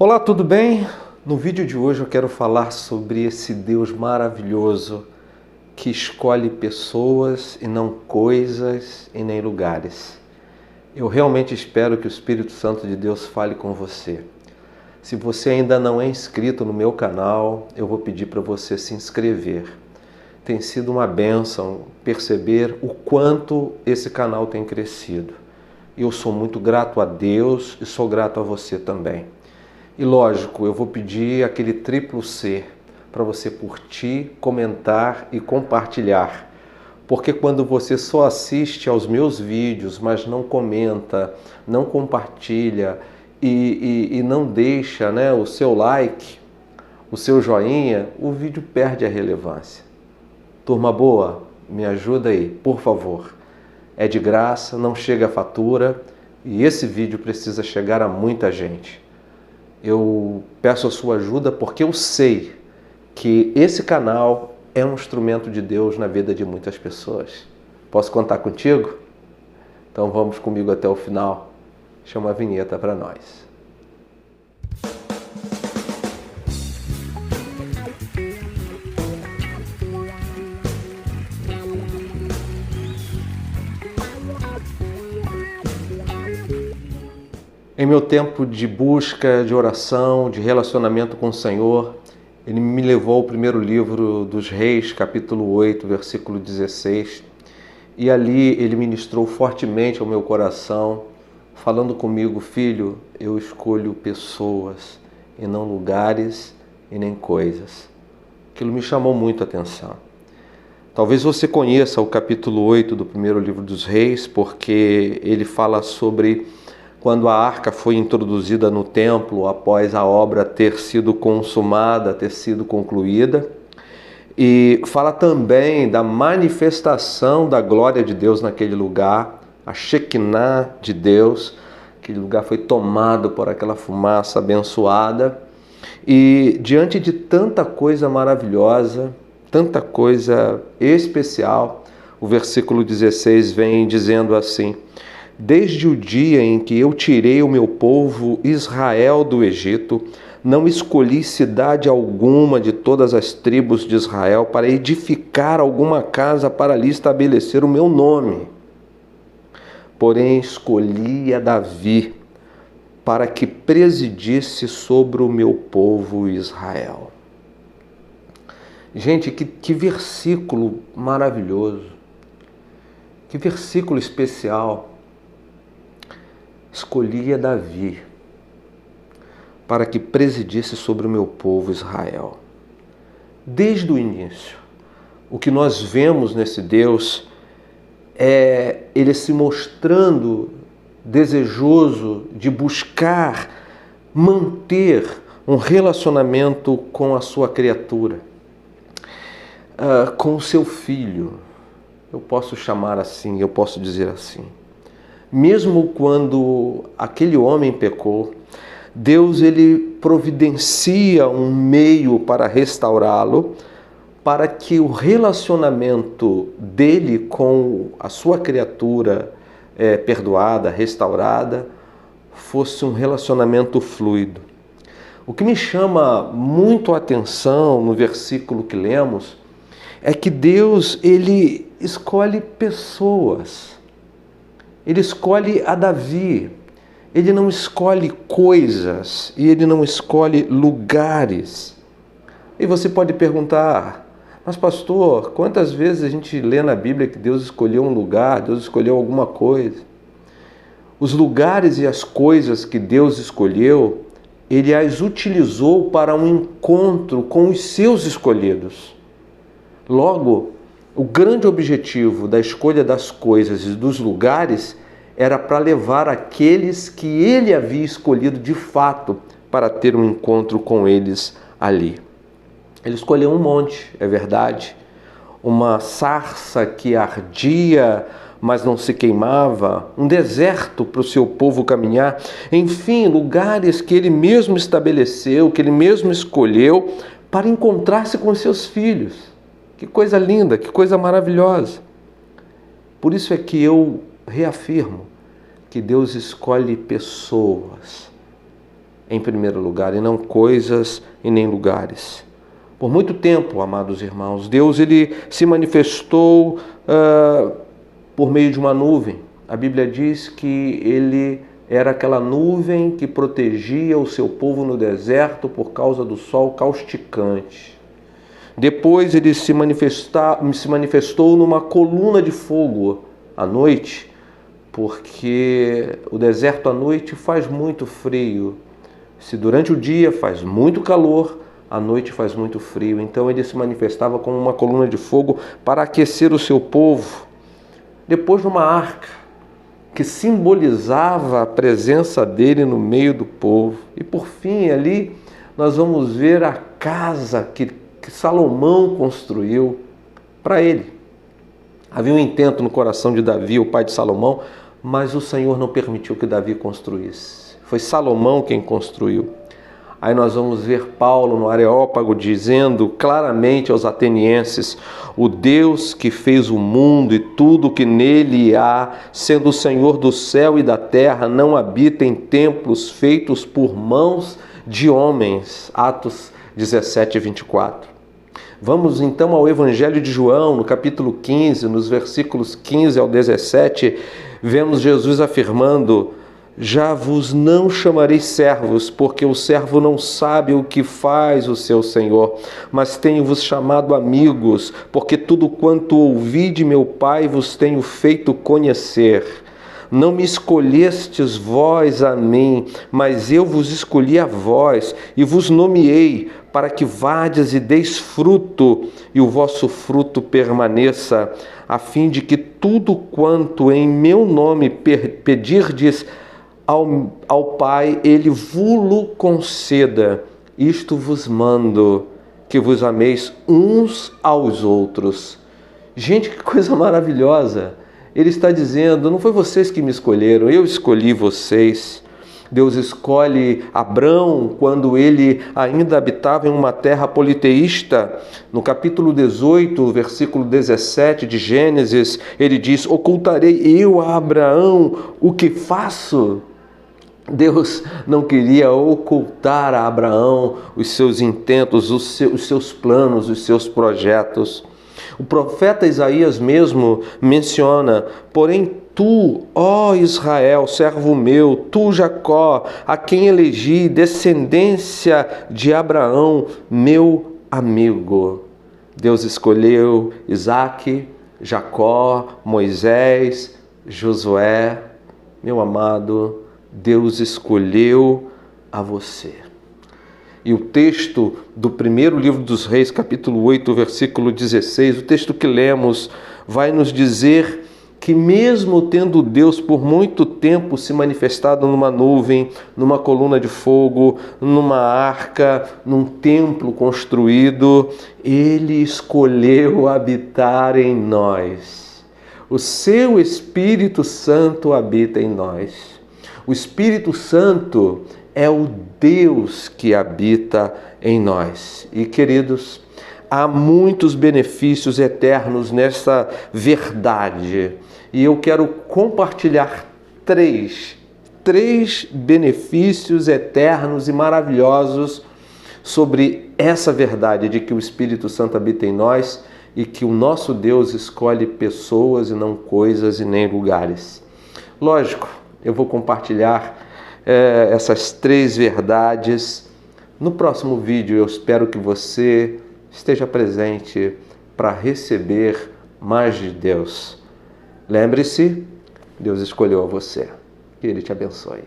Olá, tudo bem? No vídeo de hoje eu quero falar sobre esse Deus maravilhoso que escolhe pessoas e não coisas e nem lugares. Eu realmente espero que o Espírito Santo de Deus fale com você. Se você ainda não é inscrito no meu canal, eu vou pedir para você se inscrever. Tem sido uma bênção perceber o quanto esse canal tem crescido. Eu sou muito grato a Deus e sou grato a você também. E lógico, eu vou pedir aquele triplo C para você curtir, comentar e compartilhar. Porque quando você só assiste aos meus vídeos, mas não comenta, não compartilha e não deixa, o seu like, o seu joinha, o vídeo perde a relevância. Turma boa, me ajuda aí, por favor. É de graça, não chega a fatura e esse vídeo precisa chegar a muita gente. Eu peço a sua ajuda porque eu sei que esse canal é um instrumento de Deus na vida de muitas pessoas. Posso contar contigo? Então vamos comigo até o final. Chama a vinheta para nós. Em meu tempo de busca, de oração, de relacionamento com o Senhor, Ele me levou ao primeiro livro dos Reis, capítulo 8, versículo 16. E ali Ele ministrou fortemente ao meu coração, falando comigo: filho, eu escolho pessoas e não lugares e nem coisas. Aquilo me chamou muito a atenção. Talvez você conheça o capítulo 8 do primeiro livro dos Reis, porque ele fala sobre quando a arca foi introduzida no templo após a obra ter sido consumada, ter sido concluída. E fala também da manifestação da glória de Deus naquele lugar, a Shekinah de Deus. Aquele lugar foi tomado por aquela fumaça abençoada. E diante de tanta coisa maravilhosa, tanta coisa especial, o versículo 16 vem dizendo assim: desde o dia em que eu tirei o meu povo Israel do Egito, não escolhi cidade alguma de todas as tribos de Israel para edificar alguma casa para ali estabelecer o meu nome. Porém, escolhi a Davi para que presidisse sobre o meu povo Israel. Gente, que versículo maravilhoso, que versículo especial. Escolhi a Davi para que presidisse sobre o meu povo Israel. Desde o início, o que nós vemos nesse Deus é Ele se mostrando desejoso de buscar manter um relacionamento com a sua criatura, com o seu filho. Eu posso chamar assim, eu posso dizer assim. Mesmo quando aquele homem pecou, Deus ele providencia um meio para restaurá-lo, para que o relacionamento dele com a sua criatura perdoada, restaurada, fosse um relacionamento fluido. O que me chama muito a atenção no versículo que lemos é que Deus ele escolhe pessoas. Ele escolhe a Davi, ele não escolhe coisas e ele não escolhe lugares. E você pode perguntar: mas pastor, quantas vezes a gente lê na Bíblia que Deus escolheu um lugar, Deus escolheu alguma coisa? Os lugares e as coisas que Deus escolheu, Ele as utilizou para um encontro com os seus escolhidos. Logo, o grande objetivo da escolha das coisas e dos lugares era para levar aqueles que ele havia escolhido de fato para ter um encontro com eles ali. Ele escolheu um monte, é verdade, uma sarça que ardia, mas não se queimava, um deserto para o seu povo caminhar, enfim, lugares que ele mesmo estabeleceu, que ele mesmo escolheu para encontrar-se com seus filhos. Que coisa linda, que coisa maravilhosa. Por isso é que eu reafirmo que Deus escolhe pessoas em primeiro lugar, e não coisas e nem lugares. Por muito tempo, amados irmãos, Deus ele se manifestou por meio de uma nuvem. A Bíblia diz que ele era aquela nuvem que protegia o seu povo no deserto por causa do sol causticante. Depois ele se manifestou numa coluna de fogo à noite, porque o deserto à noite faz muito frio. Se durante o dia faz muito calor, à noite faz muito frio. Então ele se manifestava como uma coluna de fogo para aquecer o seu povo. Depois numa arca, que simbolizava a presença dele no meio do povo. E por fim, ali nós vamos ver a casa que Salomão construiu para ele. Havia um intento no coração de Davi, o pai de Salomão, mas o Senhor não permitiu que Davi construísse. Foi Salomão quem construiu. Aí nós vamos ver Paulo no Areópago dizendo claramente aos atenienses: o Deus que fez o mundo e tudo que nele há, sendo o Senhor do céu e da terra, não habita em templos feitos por mãos de homens. Atos 17, 24. Vamos então ao Evangelho de João, no capítulo 15, nos versículos 15 ao 17, vemos Jesus afirmando: já vos não chamarei servos, porque o servo não sabe o que faz o seu senhor, mas tenho-vos chamado amigos, porque tudo quanto ouvi de meu Pai vos tenho feito conhecer. Não me escolhestes vós a mim, mas eu vos escolhi a vós, e vos nomeei, para que vades e deis fruto, e o vosso fruto permaneça, a fim de que tudo quanto em meu nome pedirdes ao Pai, Ele vos conceda. Isto vos mando, que vos ameis uns aos outros. Gente, que coisa maravilhosa! Ele está dizendo: não foi vocês que me escolheram, eu escolhi vocês. Deus escolhe Abrão quando ele ainda habitava em uma terra politeísta. No capítulo 18, versículo 17 de Gênesis, ele diz: ocultarei eu a Abraão o que faço? Deus não queria ocultar a Abraão os seus intentos, os seus planos, os seus projetos. O profeta Isaías mesmo menciona: porém tu, ó Israel, servo meu, tu Jacó, a quem elegi, descendência de Abraão, meu amigo. Deus escolheu Isaque, Jacó, Moisés, Josué. Meu amado, Deus escolheu a você. E o texto do primeiro livro dos Reis, capítulo 8, versículo 16, o texto que lemos, vai nos dizer que mesmo tendo Deus por muito tempo se manifestado numa nuvem, numa coluna de fogo, numa arca, num templo construído, Ele escolheu habitar em nós. O seu Espírito Santo habita em nós. O Espírito Santo é o Deus que habita em nós. E, queridos, há muitos benefícios eternos nessa verdade. E eu quero compartilhar três benefícios eternos e maravilhosos sobre essa verdade de que o Espírito Santo habita em nós e que o nosso Deus escolhe pessoas e não coisas e nem lugares. Lógico, eu vou compartilhar essas três verdades no próximo vídeo. Eu espero que você esteja presente para receber mais de Deus. Lembre-se, Deus escolheu a você. Que Ele te abençoe.